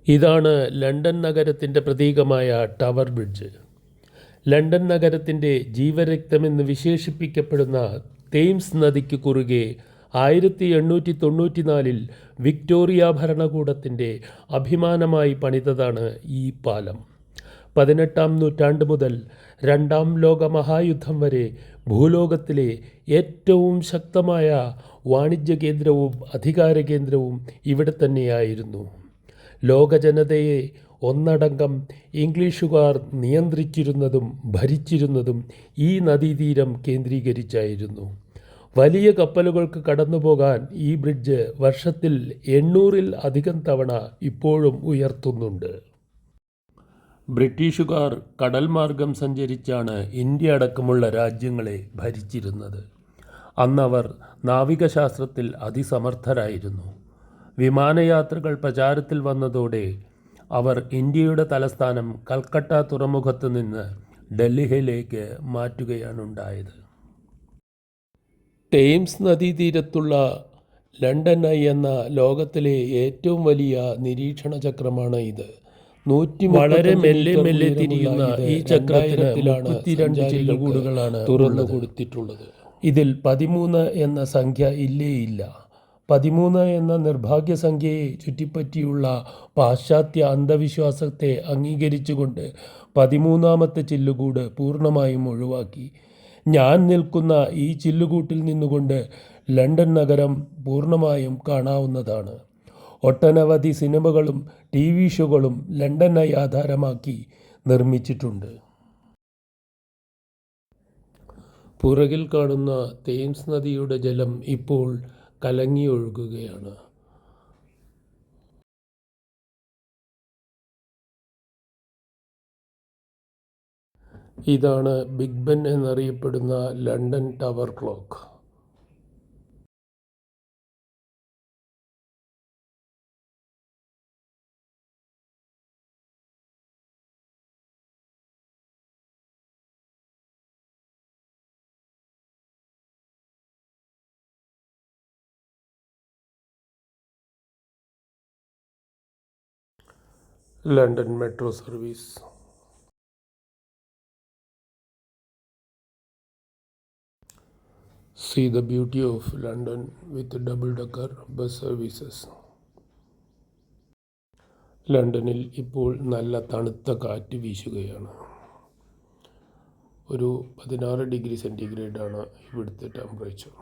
ഇതാണ് ലണ്ടൻ നഗരത്തിൻ്റെ പ്രതീകമായ ടവർ ബ്രിഡ്ജ്. ലണ്ടൻ നഗരത്തിൻ്റെ ജീവരക്തമെന്ന് വിശേഷിപ്പിക്കപ്പെടുന്ന തേംസ് നദിക്ക് കുറുകെ 1894 വിക്ടോറിയ ഭരണകൂടത്തിൻ്റെ അഭിമാനമായി പണിതതാണ് ഈ പാലം. 18-ാം നൂറ്റാണ്ട് മുതൽ 2-ാം ലോക മഹായുദ്ധം വരെ ഭൂലോകത്തിലെ ഏറ്റവും ശക്തമായ വാണിജ്യ കേന്ദ്രവും അധികാര കേന്ദ്രവും ഇവിടെ തന്നെയായിരുന്നു. ലോക ജനതയെ ഒന്നടങ്കം ഇംഗ്ലീഷുകാർ നിയന്ത്രിച്ചിരുന്നതും ഭരിച്ചിരുന്നതും ഈ നദീതീരം കേന്ദ്രീകരിച്ചായിരുന്നു. വലിയ കപ്പലുകൾക്ക് കടന്നുപോകാൻ ഈ ബ്രിഡ്ജ് വർഷത്തിൽ 800-ൽ അധികം തവണ ഇപ്പോഴും ഉയർത്തുന്നുണ്ട്. ബ്രിട്ടീഷുകാർ കടൽ മാർഗം സഞ്ചരിച്ചാണ് ഇന്ത്യ അടക്കമുള്ള രാജ്യങ്ങളെ ഭരിച്ചിരുന്നത്. അന്നവർ നാവികശാസ്ത്രത്തിൽ അതിസമർത്ഥരായിരുന്നു. വിമാനയാത്രകൾ പ്രചാരത്തിൽ വന്നതോടെ അവർ ഇന്ത്യയുടെ തലസ്ഥാനം കൽക്കട്ട തുറമുഖത്ത് നിന്ന് ഡൽഹിയിലേക്ക് മാറ്റുകയാണുണ്ടായത്. തേംസ് നദീതീരത്തുള്ള ലണ്ടൻ ഐ എന്ന ലോകത്തിലെ ഏറ്റവും വലിയ നിരീക്ഷണ ചക്രമാണ് ഇത്. വളരെ മെല്ലെ മെല്ലെ തിരിയുന്ന ഈ ചക്രത്തിന് 32 ചില്ലുകൂടുകളാണ് തുറന്നു കൊടുത്തിട്ടുള്ളത്. ഇതിൽ 13 എന്ന സംഖ്യ ഇല്ല. 13 എന്ന നിർഭാഗ്യസംഖ്യയെ ചുറ്റിപ്പറ്റിയുള്ള പാശ്ചാത്യ അന്ധവിശ്വാസത്തെ അംഗീകരിച്ചുകൊണ്ട് 13-ാമത്തെ ചില്ലുകൂട് പൂർണ്ണമായും ഒഴിവാക്കി. ഞാൻ നിൽക്കുന്ന ഈ ചില്ലുകൂട്ടിൽ നിന്നുകൊണ്ട് ലണ്ടൻ നഗരം പൂർണ്ണമായും കാണാവുന്നതാണ്. ഒട്ടനവധി സിനിമകളും TV ഷോകളും ലണ്ടനെ ആധാരമാക്കി നിർമ്മിച്ചിട്ടുണ്ട്. പുറകിൽ കാണുന്ന തേംസ് നദിയുടെ ജലം ഇപ്പോൾ കലങ്ങിയൊഴുകുകയാണ്. ഇതാണ് ബിഗ് ബെൻ എന്നറിയപ്പെടുന്ന London tower clock. London Metro Service. See the beauty of London with double-decker bus services. ലണ്ടനിൽ ഇപ്പോൾ നല്ല തണുത്ത കാറ്റ് വീശുകയാണ്. ഒരു 16 ഡിഗ്രി സെൻറ്റിഗ്രേഡാണ് ഇവിടുത്തെ ടെമ്പറേച്ചർ.